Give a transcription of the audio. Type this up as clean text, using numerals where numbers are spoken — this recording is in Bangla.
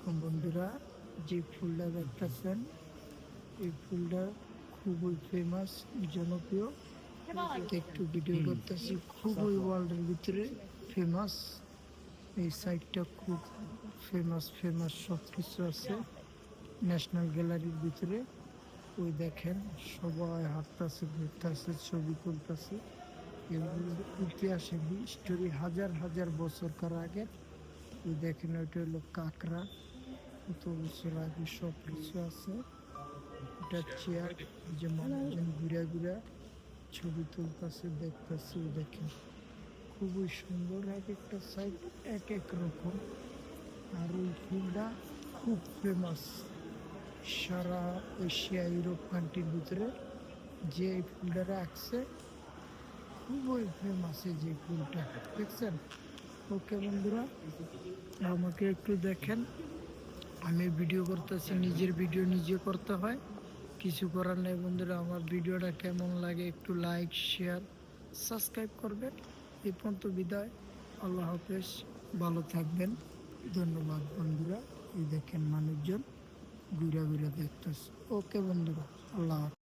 দেখুন বন্ধুরা, যে ফুলটা দেখতেছেন এই ফুলটা খুবই ফেমাস, জনপ্রিয়। একটু ভিডিও করতেছি, খুবই ওয়ার্ল্ডের ভিতরে ফেমাস। এই সাইটটা খুব ফেমাস ফেমাস সব কিছু আছে ন্যাশনাল গ্যালারির ভিতরে। ওই দেখেন সবাই হাঁটতেছে, ঘুরতেছে, ছবি তুলতেছে। এগুলো ইতিহাসে হিস্টোরি হাজার হাজার বছরকার আগে। ওই দেখেন ওইটা হলো কাঁকড়া, কত বছর আগে সব কিছু আছে। এটা চেয়ার, যে মানুষজন ঘুরে ঘুরে ছবি তুলতেছে, দেখতেছে। দেখেন খুবই সুন্দর, এক একটা সাইড এক এক রকম। আর ওই ফুলটা খুব ফেমাস সারা এশিয়া ইউরোপ কান্ট্রির ভিতরে। যে এই ফুলটা রাখছে খুবই ফেমাস, এই যে ফুলটা দেখছেন। ওকে বন্ধুরা, আমাকে একটু দেখেন, আমি ভিডিও করতেছি, নিজের ভিডিও নিজে করতে হয়, কিছু করার নেই। বন্ধুরা, আমার ভিডিওটা কেমন লাগে একটু লাইক, শেয়ার, সাবস্ক্রাইব করবেন। এই পর্যন্ত বিদায়, আল্লাহ হাফেজ, ভালো থাকবেন, ধন্যবাদ বন্ধুরা। এই দেখেন মানুষজন ঘুরে ঘুরে দেখতেছে। ওকে বন্ধুরা, আল্লাহ হাফেজ।